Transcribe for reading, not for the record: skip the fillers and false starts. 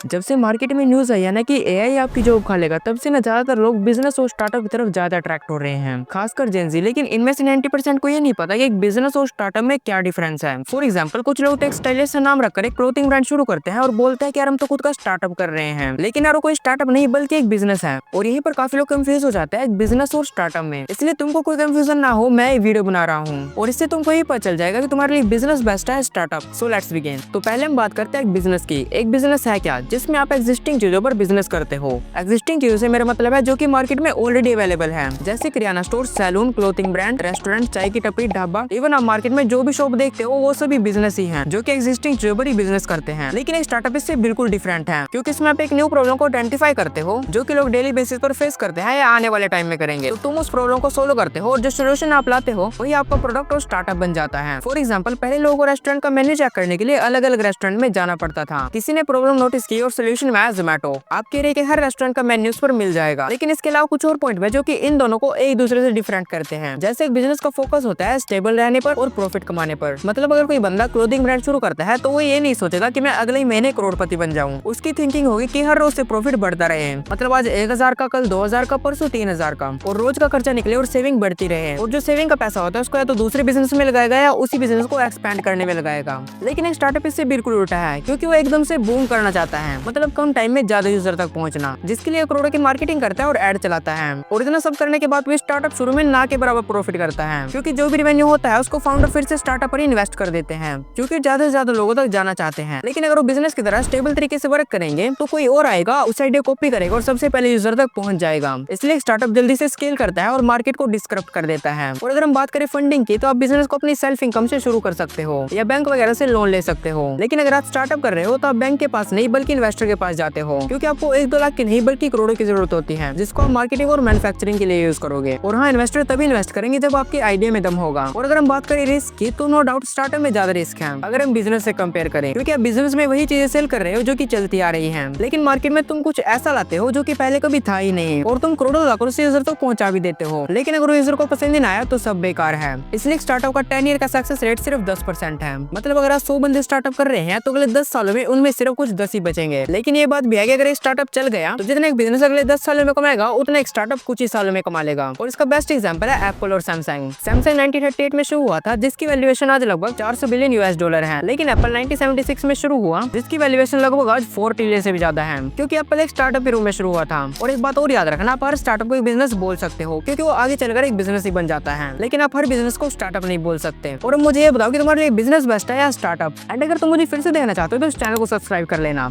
जब से मार्केट में न्यूज आई है ना कि एआई आपकी जॉब खा लेगा, तब से ना ज्यादातर लोग बिजनेस और स्टार्टअप की तरफ ज्यादा अट्रैक्ट हो रहे हैं, खासकर जेंजी। लेकिन इनमें से 90% को ये नहीं पता कि एक बिजनेस और स्टार्टअप में क्या डिफरेंस है। फॉर एग्जाम्पल, कुछ लोग टेक्सटाइल्स से नाम रखकर एक क्लोथिंग ब्रांड शुरू करते हैं और बोलते हैं कि यार हम तो खुद का स्टार्टअप कर रहे हैं, लेकिन यार वो कोई स्टार्टअप नहीं बल्कि एक बिजनेस है। और यहीं पर काफी लोग कंफ्यूज हो जाते हैं बिजनेस और स्टार्टअप में। इसलिए तुमको कोई कंफ्यूजन ना हो, मैं ये वीडियो बना रहा हूँ और इससे तुमको ये पता चल जाएगा कि तुम्हारे लिए बिजनेस बेस्ट है स्टार्टअप। So let's begin. तो पहले हम बात करते हैं बिजनेस की। एक बिजनेस है क्या, जिसमें आप एग्जिस्टिंग चीजों पर बिजनेस करते हो। एग्जिस्टिंग चीजों से मेरा मतलब है जो कि मार्केट में ऑलरेडी अवेलेबल है, जैसे किराना store, salon, clothing brand, restaurant, चाय की टपरी, ढाबा। इवन आप मार्केट में जो भी शॉप देखते हो वो सभी बिजनेस ही हैं, जो कि एग्जिस्टिंग चीजों पर ही बिजनेस करते हैं। लेकिन एक स्टार्टअप इससे बिल्कुल डिफरेंट है, क्योंकि इसमें आप एक न्यू प्रॉब्लम को आइडेंटिफाई करते हो जो कि लोग डेली बेसिस पर फेस करते हैं या आने वाले टाइम में करेंगे। तो तुम उस प्रॉब्लम को सोल्व करते हो और जो सोल्यूशन आप लाते हो वही आपका प्रोडक्ट और स्टार्टअप बन जाता है। फॉर एग्जाम्पल, पहले लोगों को रेस्टोरेंट का मेन्यू चेक करने के लिए अलग अलग रेस्टोरेंट में जाना पड़ता था। किसी ने प्रॉब्लम नोटिस की और सोल्यूशन में आया जोमेटो। आपके एरिया के हर रेस्टोरेंट का मेन्यू पर मिल जाएगा। लेकिन इसके अलावा कुछ और पॉइंट है जो कि इन दोनों को एक दूसरे से डिफरेंट करते हैं। जैसे एक बिजनेस का फोकस होता है स्टेबल रहने पर और प्रॉफिट कमाने पर। मतलब अगर कोई बंदा क्लोथिंग ब्रांड शुरू करता है तो वो ये नहीं सोचेगा कि मैं अगले ही महीने करोड़पति बन जाऊं। उसकी थिंकिंग होगी कि हर रोज से प्रॉफिट बढ़ता रहे। मतलब आज 1000 का, कल 2000 का, परसों 3000 का, और रोज का खर्चा निकले और सेविंग बढ़ती रहे। और जो सेविंग का पैसा होता है उसको या तो दूसरे बिजनेस में लगाएगा या उसी बिजनेस को एक्सपेंड करने में लगाएगा। लेकिन एक स्टार्टअप इससे बिल्कुल उल्टा है, क्योंकि वो एकदम से बूम करना चाहता है। मतलब कम टाइम में ज्यादा यूजर तक पहुंचना, जिसके लिए करोड़ों की मार्केटिंग करता है और एड चलाता है। और इतना सब करने के बाद भी स्टार्टअप शुरू में ना के बराबर प्रॉफिट करता है, क्योंकि जो भी रेवेन्यू होता है उसको फाउंडर फिर से स्टार्टअप पर इन्वेस्ट कर देते हैं, क्योंकि ज्यादा से ज्यादा लोगों तक जाना चाहते हैं। लेकिन अगर वो बिजनेस की तरह स्टेबल तरीके से वर्क करेंगे तो कोई और आएगा, उस आइडिया कॉपी करेगा और सबसे पहले यूजर तक पहुंच जाएगा। इसलिए स्टार्टअप जल्दी से स्केल करता है और मार्केट को डिस्क्रप्ट कर देता है। और अगर हम बात करें फंडिंग की, तो आप बिजनेस को अपनी सेल्फ इनकम से शुरू कर सकते हो या बैंक वगैरह से लोन ले सकते हो। लेकिन अगर आप स्टार्टअप कर रहे हो तो आप बैंक के पास नहीं बल्कि इन्वेस्टर के पास जाते हो, क्योंकि आपको 1-2 लाख की नहीं बल्कि करोड़ों की जरूरत होती है, जिसको आप मार्केटिंग और मैन्युफैक्चरिंग के लिए यूज करोगे। और हाँ, इन्वेस्टर तभी इन्वेस्ट करेंगे जब आपके आइडिया में दम होगा। और अगर हम बात करें रिस्क की, तो नो डाउट स्टार्टअप में ज्यादा रिस्क है अगर हम बिजनेस से कंपेयर करें, क्योंकि आप बिजनेस में वही चीजें सेल कर रहे हो जो कि चलती आ रही है। लेकिन मार्केट में तुम कुछ ऐसा लाते हो जो कि पहले कभी था ही नहीं, और तुम करोड़ों लाखों से यूजर तक पहुंचा भी देते हो। लेकिन अगर यूजर को पसंद नहीं आया तो सब बेकार है। इसलिए स्टार्टअप का 10 ईयर का सक्सेस रेट सिर्फ 10% है। मतलब अगर आप 100 बंदे स्टार्टअप कर रहे हैं तो अगले 10 सालों में उनमें सिर्फ कुछ 10 ही बचेंगे। लेकिन ये बात भी है कि अगर एक स्टार्टअप चल गया तो जितना एक बिजनेस अगले 10 सालों में कमाएगा उतना एक स्टार्टअप कुछ ही सालों में कमा लेगा। और इसका बेस्ट एग्जांपल है एप्पल और सैमसंग। सैमसंग 1938 में शुरू हुआ था, जिसकी वैल्यूएशन आज लगभग 400 बिलियन $US है। लेकिन एप्पल 1976 में शुरू हुआ, जिसकी वैल्यूएशन लगभग आज 4 ट्रिलियन से भी ज्यादा है, क्योंकि एप्पल एक स्टार्टअप के रूप में शुरू हुआ था। और एक बात और याद रखना, आप हर स्टार्टअप को एक बिजनेस बोल सकते हो, क्योंकि वो आगे चलकर एक बिजनेस ही बन जाता है। लेकिन आप हर बिजनेस को स्टार्टअप नहीं बोल सकते। और मुझे ये बताओ कि तुम्हारे लिए बिजनेस बेस्ट है या स्टार्टअप। एंड अगर तुम मुझे फिर से देखना चाहते हो तो इस चैनल को सब्सक्राइब कर लेना।